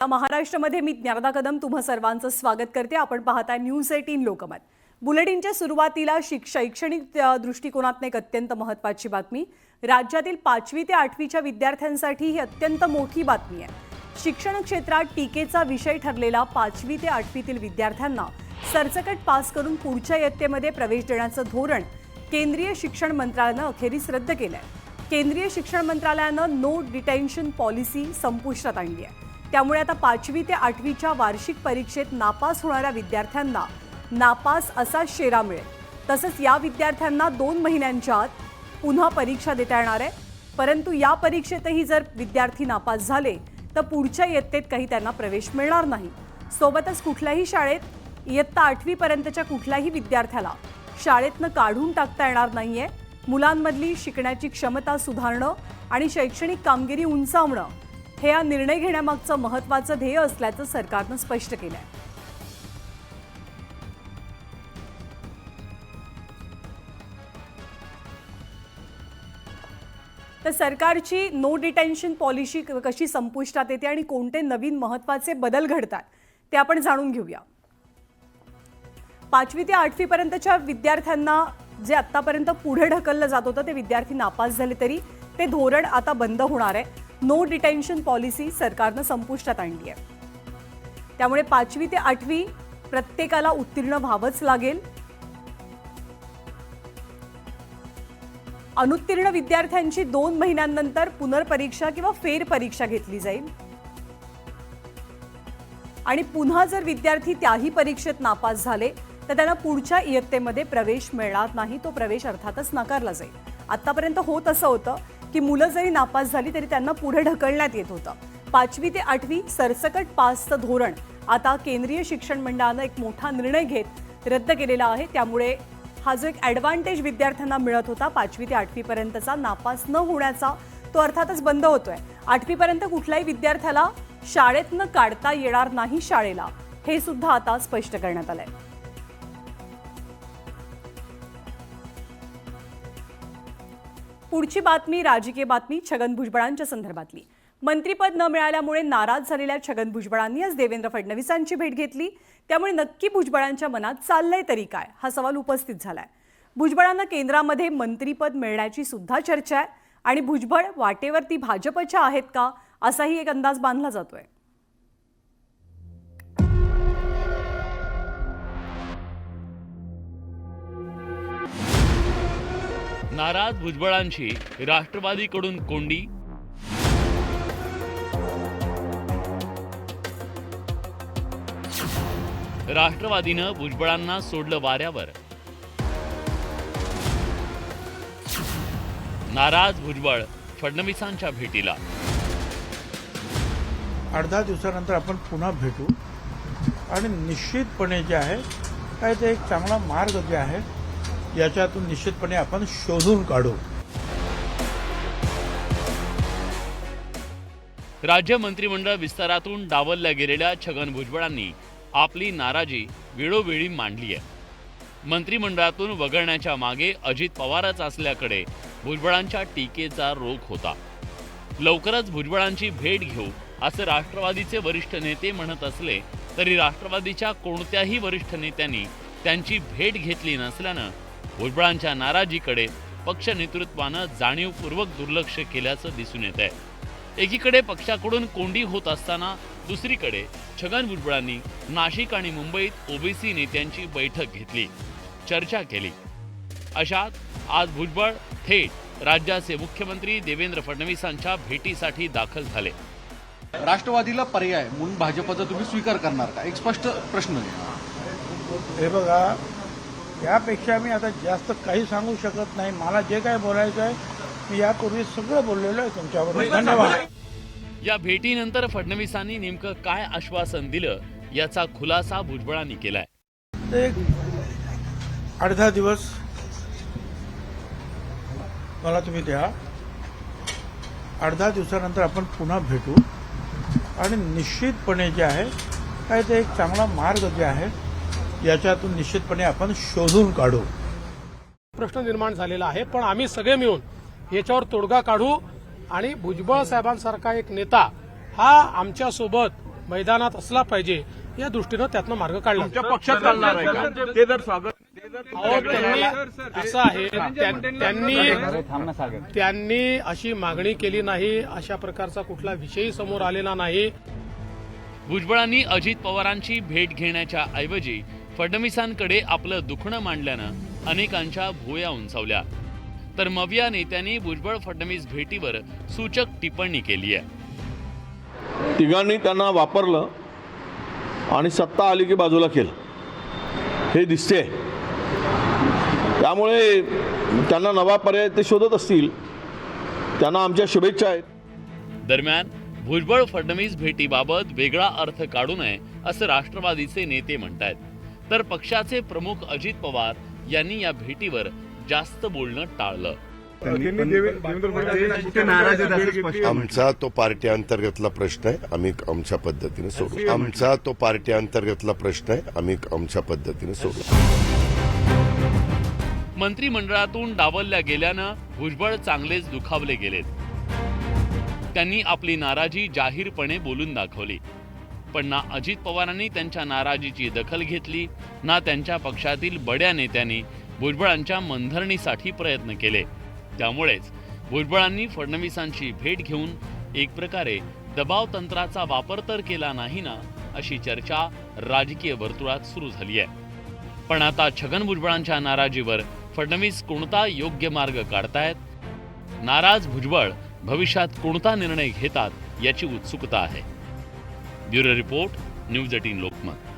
महाराष्ट्रामध्ये मी ज्ञानदा कदम तुम्हा सर्वांचं स्वागत करते। आपण पाहताय न्यूज 18 लोकमत। बुलेटिनच्या सुरुवातीला शैक्षणिक दृष्टिकोनातून एक अत्यंत महत्त्वाची बातमी। राज्यातील 5वी ते 8वीच्या विद्यार्थ्यांसाठी ही अत्यंत मोठी बातमी आहे। शिक्षण क्षेत्रात टीकेचा विषय ठरलेला 5वी ते 8वीतील विद्यार्थ्यांना सरसकट पास करून पुढच्या इयत्तेमध्ये प्रवेश देण्याचं धोरण केंद्रीय शिक्षण मंत्रालयाने अखेरीस रद्द केलंय। केंद्रीय शिक्षण मंत्रालयाने नो डिटेन्शन पॉलिसी संपुष्टात आणली आहे। त्यामुळे आता 5वी ते 8वीच्या वार्षिक परीक्षेत नापास होणाऱ्या विद्यार्थ्यांना नापास असा शेरा मिळेल। तसंच या विद्यार्थ्यांना 2 महिन्यांच्या आत पुन्हा परीक्षा देता येणार आहे। परंतु या परीक्षेतही जर विद्यार्थी नापास झाले तर पुढच्या इयत्तेत काही त्यांना प्रवेश मिळणार नाही। सोबतच कुठल्याही शाळेत इयत्ता 8वी पर्यंतच्या कुठल्याही विद्यार्थ्याला शाळेतनं काढून टाकता येणार नाहीये। मुलांमधली शिकण्याची क्षमता सुधारणं आणि शैक्षणिक कामगिरी उंचावणं हे या निर्णय घेण्यामागचं महत्त्वाचं ध्येय असल्याचं सरकारनं स्पष्ट केलंय। तर सरकारची नो डिटेन्शन पॉलिसी कशी संपुष्टात येते आणि कोणते नवीन महत्त्वाचे बदल घडतात ते आपण जाणून घेऊया। 5वी ते 8वी पर्यंतच्या विद्यार्थ्यांना जे आतापर्यंत पुढे ढकललं जात होतं ते विद्यार्थी नापास झाले तरी ते धोरण आता बंद होणार आहे। नो डिटेन्शन पॉलिसी सरकारने संपुष्टात आणली आहे। त्यामुळे 5वी ते 8वी प्रत्येकाला उत्तीर्ण व्हावंच लागेल। अनुत्तीर्ण विद्यार्थ्यांची 2 महिन्यांनंतर पुनर्परीक्षा किंवा फेरपरीक्षा घेतली जाईल आणि पुन्हा जर विद्यार्थी त्याही परीक्षेत नापास झाले तर त्यांना पुढच्या इयत्तेमध्ये प्रवेश मिळणार नाही। तो प्रवेश अर्थातच नाकारला जाईल। आतापर्यंत होत असं होतं की मुलं जरी नापास झाली तरी त्यांना पुढे ढकलण्यात येत होतं। 5वी ते 8वी सरसकट पासचं धोरण आता केंद्रीय शिक्षण मंडळाने एक मोठा निर्णय घेत रद्द केलेला आहे। त्यामुळे हा जो एक ॲडव्हान्टेज विद्यार्थ्यांना मिळत होता 5वी ते 8वी पर्यंतचा नापास न होण्याचा तो अर्थातच बंद होतोय। 8वी पर्यंत कुठल्याही विद्यार्थ्याला शाळेतनं काढता येणार नाही शाळेला, हे सुद्धा आता स्पष्ट करण्यात आलंय। पुढची बातमी राजकीय बातमी छगन भुजबळांच्या संदर्भातली। मंत्रिपद न मिळाल्यामुळे नाराज झालेल्या छगन भुजबळांनी आज देवेंद्र फडणवीसांची भेट घेतली। त्यामुळे नक्की भुजबळांच्या मनात चाललंय तरी काय हा सवाल उपस्थित झालाय। भुजबळांना केंद्रामध्ये मंत्रिपद मिळण्याची सुद्धा चर्चा आहे आणि भुजबळ वाटेवरती भाजपच्या आहेत का असाही एक अंदाज बांधला जातोय। नाराज भुजबळांची राष्ट्रवादीकडून कोंडी। राष्ट्रवादीनं भुजबळांना सोडलं वाऱ्यावर। नाराज भुजबळ फडणवीसांच्या भेटीला। 8-10 दिवसानंतर आपण पुन्हा भेटू आणि निश्चितपणे जे आहे काय ते एक चांगला मार्ग जे आहे याच्यातून निश्चितपणे आपण शोधून काढू। राज्य मंत्रिमंडळ विस्तारातून डावलल्या गेलेल्या छगन भुजबळांनी आपली नाराजी वेळोवेळी मांडली आहे। मंत्रिमंडळातून वगळण्याच्या मागे अजित पवारच असल्याकडे भुजबळांच्या टीकेचा रोख होता। लवकरच भुजबळांची भेट घेऊ असं राष्ट्रवादीचे वरिष्ठ नेते म्हणत असले तरी राष्ट्रवादीच्या कोणत्याही वरिष्ठ नेत्यांनी त्यांची भेट घेतली नसल्यानं भुजबळांच्या नाराजीकडे पक्ष नेतृत्वानं जाणीवपूर्वक दुर्लक्ष केल्याचं दिसून येत आहे। एकीकडे पक्षाकडून कोंडी होत असताना दुसरीकडे छगन भुजबळांनी नाशिक आणि मुंबईत ओबीसी नेत्यांची बैठक घेतली, चर्चा केली। अशात आज भुजबळ थेट राज्याचे मुख्यमंत्री देवेंद्र फडणवीसांच्या भेटीसाठी दाखल झाले। राष्ट्रवादीला पर्याय म्हणून भाजपचा तुम्ही स्वीकार करणार का? एक स्पष्ट प्रश्न आहे। हे बघा, यापेक्षा मी आता जास्त काही सांगू शकत नाही। मला जे काय बोलायचं आहे मी यापूर्वी सगळं बोललेलो आहे तुमच्याबरोबर। धन्यवाद। या भेटीनंतर फडणवीसांनी नेमकं काय आश्वासन दिलं याचा खुलासा भुजबळांनी केलाय। एक 8-10 दिवस मला तुम्ही द्या। 8-10 दिवसानंतर आपण पुन्हा भेटू आणि निश्चितपणे जे आहे काय ते एक चांगला मार्ग जे आहे याच्यातून निश्चितपणे आपण शोधून काढू। प्रश्न निर्माण झालेला आहे, पण आम्ही सगळे मिळून याच्यावर तोडगा काढू आणि भुजबळ साहेबांसारखा एक नेता हा आमच्यासोबत मैदानात असला पाहिजे या दृष्टीनं त्यातनं मार्ग काढला. पक्षात चालणार आहे का ते जर स्वागत अहो, त्यांनी असं आहे त्यांनी अशी मागणी केली नाही, अशा प्रकारचा कुठला विषयही समोर आलेला नाही. भुजबळांनी अजित पवारांची भेट घेण्याच्या ऐवजी फडणवीसांकडे आपलं दुखणं मांडल्यानं अनेकांच्या भुवया उंचावल्या. तर मविया नेत्यांनी भुजबळ फडणवीस भेटीवर सूचक टिप्पणी केली आहे. तिघांनी त्यांना वापरलं आणि सत्ता आली की बाजूला केलं हे दिसते. त्यामुळे त्यांना नवा पर्याय ते शोधत असतील. त्यांना आमच्या शुभेच्छा आहेत. दरम्यान भुजबळ फडणवीस भेटीबाबत वेगळा अर्थ काढू नये असं राष्ट्रवादीचे नेते म्हणतायत. तर पक्षाचे प्रमुख अजित पवार यांनी या भेटीवर जास्त बोलणं टाळलं. आमचा तो पार्टी अंतर्गतला प्रश्न आहे, आम्ही आमच्या पद्धतीने सोडू. आमचा तो पार्टी अंतर्गतला प्रश्न आहे, आम्ही आमच्या पद्धतीने सोडू. मंत्रिमंडळातून डावलल्या गेल्यानं भुजबळ चांगलेच दुखावले गेलेत. त्यांनी आपली नाराजी जाहीरपणे बोलून दाखवली. पण ना अजित पवारांनी त्यांच्या नाराजीची दखल घेतली, ना त्यांच्या पक्षातील बड्या नेत्यांनी भुजबळांच्या मनधरणीसाठी प्रयत्न केले. त्यामुळेच भुजबळांनी फडणवीसांची भेट घेऊन एक प्रकारे दबाव तंत्राचा वापर तर केला नाही ना, अशी चर्चा राजकीय वर्तुळात सुरू झाली आहे. पण आता छगन भुजबळांच्या नाराजीवर फडणवीस कोणता योग्य मार्ग काढतायत? नाराज भुजबळ भविष्यात कोणता निर्णय घेतात याची उत्सुकता आहे. Bureau report, news 18 Lokmat.